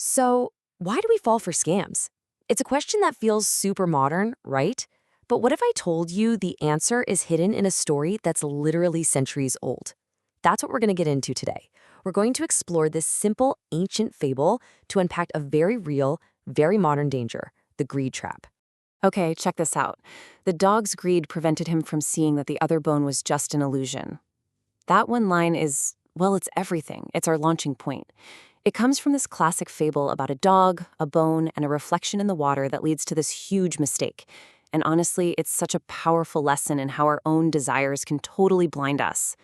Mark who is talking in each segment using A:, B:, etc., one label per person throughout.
A: So, why do we fall for scams? It's a question that feels super modern, right? But what if I told you the answer is hidden in a story that's literally centuries old? That's what we're going to get into today. We're going to explore this simple, ancient fable to unpack a very real, very modern danger, the greed trap.
B: Okay, check this out. The dog's greed prevented him from seeing that the other bone was just an illusion. That one line is, well, it's everything. It's our launching point. It comes from this classic fable about a dog, a bone, and a reflection in the water that leads to this huge mistake. And honestly, it's such a powerful lesson in how our own desires can totally blind us.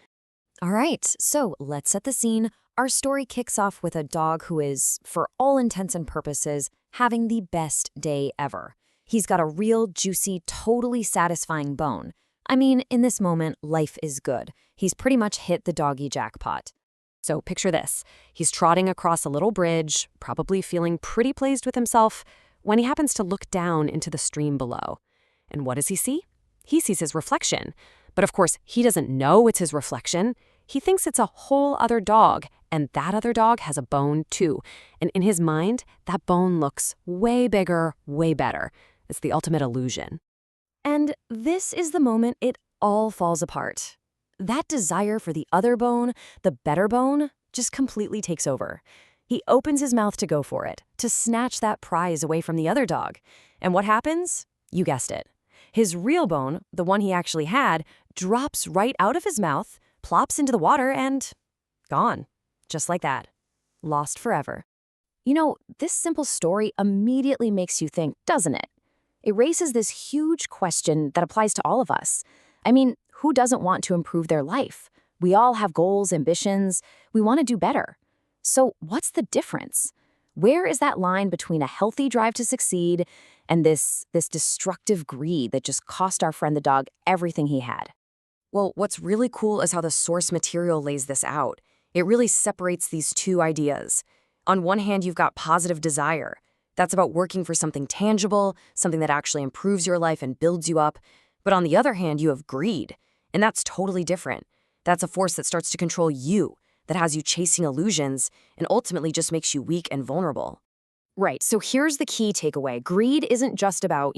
A: All right, so let's set the scene. Our story kicks off with a dog who is, for all intents and purposes, having the best day ever. He's got a real, juicy, totally satisfying bone. I mean, in this moment, life is good. He's pretty much hit the doggy jackpot. So picture this. He's trotting across a little bridge, probably feeling pretty pleased with himself, when he happens to look down into the stream below. And what does he see? He sees his reflection. But of course, he doesn't know it's his reflection. He thinks it's a whole other dog, and that other dog has a bone too. And in his mind, that bone looks way bigger, way better. It's the ultimate illusion. And this is the moment it all falls apart. That desire for the other bone, the better bone, just completely takes over. He opens his mouth to go for it, to snatch that prize away from the other dog. And what happens? You guessed it. His real bone, the one he actually had, drops right out of his mouth, plops into the water, and gone. Just like that. Lost forever. You know, this simple story immediately makes you think, doesn't it? It raises this huge question that applies to all of us. I mean, who doesn't want to improve their life? We all have goals, ambitions. We want to do better. So what's the difference? Where is that line between a healthy drive to succeed and this destructive greed that just cost our friend the dog everything he had? Well, what's really cool is how the source material lays this out. It really separates these two ideas. On one hand, you've got positive desire. That's about working for something tangible, something that actually improves your life and builds you up. But on the other hand, you have greed. And that's totally different. That's a force that starts to control you, that has you chasing illusions, and ultimately just makes you weak and vulnerable. Right, so here's the key takeaway. Greed isn't just about,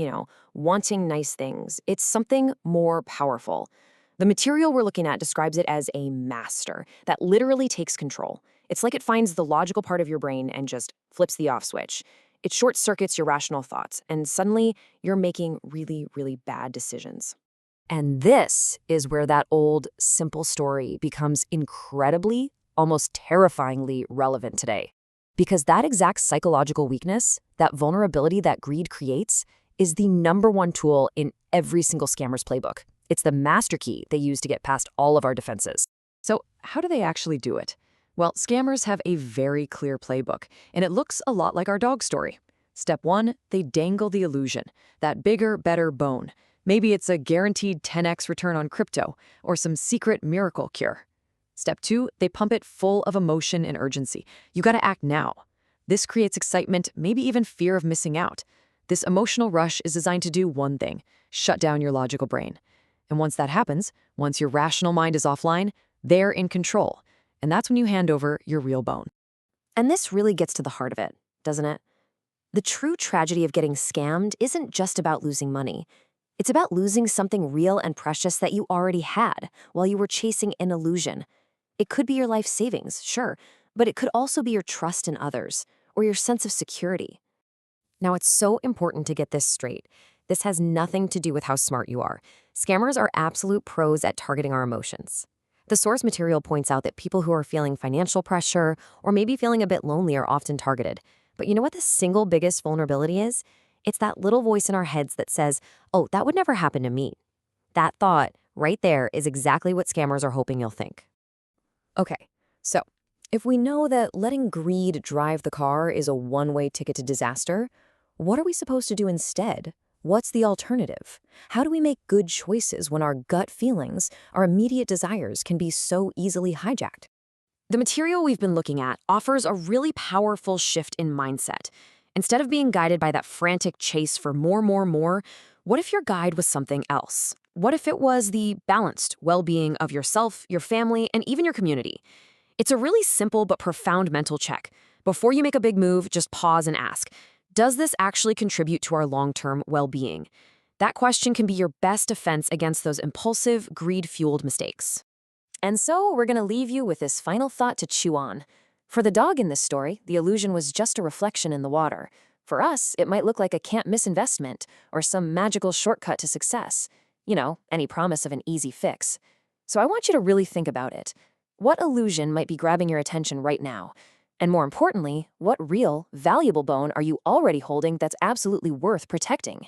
A: wanting nice things. It's something more powerful. The material we're looking at describes it as a master that literally takes control. It's like it finds the logical part of your brain and just flips the off switch. It short-circuits your rational thoughts, and suddenly you're making really, really bad decisions. And this is where that old, simple story becomes incredibly, almost terrifyingly relevant today. Because that exact psychological weakness, that vulnerability that greed creates, is the #1 tool in every single scammer's playbook. It's the master key they use to get past all of our defenses. So how do they actually do it? Well, scammers have a very clear playbook, and it looks a lot like our dog story. Step 1, they dangle the illusion, that bigger, better bone. Maybe it's a guaranteed 10x return on crypto, or some secret miracle cure. Step 2, they pump it full of emotion and urgency. You gotta act now. This creates excitement, maybe even fear of missing out. This emotional rush is designed to do one thing: shut down your logical brain. And once that happens, once your rational mind is offline, they're in control. And that's when you hand over your real bone. And this really gets to the heart of it, doesn't it? The true tragedy of getting scammed isn't just about losing money. It's about losing something real and precious that you already had while you were chasing an illusion. It could be your life savings, sure, but it could also be your trust in others or your sense of security. Now, it's so important to get this straight. This has nothing to do with how smart you are. Scammers are absolute pros at targeting our emotions. The source material points out that people who are feeling financial pressure or maybe feeling a bit lonely are often targeted. But you know what the single biggest vulnerability is? It's that little voice in our heads that says, oh, that would never happen to me. That thought right there is exactly what scammers are hoping you'll think. Okay, so if we know that letting greed drive the car is a one-way ticket to disaster, what are we supposed to do instead? What's the alternative? How do we make good choices when our gut feelings, our immediate desires can be so easily hijacked? The material we've been looking at offers a really powerful shift in mindset. Instead of being guided by that frantic chase for more, what if your guide was something else? What if it was the balanced well-being of yourself, your family, and even your community? It's a really simple but profound mental check. Before you make a big move, just pause and ask, does this actually contribute to our long-term well-being? That question can be your best defense against those impulsive, greed-fueled mistakes. And so we're going to leave you with this final thought to chew on. For the dog in this story, the illusion was just a reflection in the water. For us, it might look like a can't-miss investment or some magical shortcut to success. You know, any promise of an easy fix. So I want you to really think about it. What illusion might be grabbing your attention right now? And more importantly, what real, valuable bone are you already holding that's absolutely worth protecting?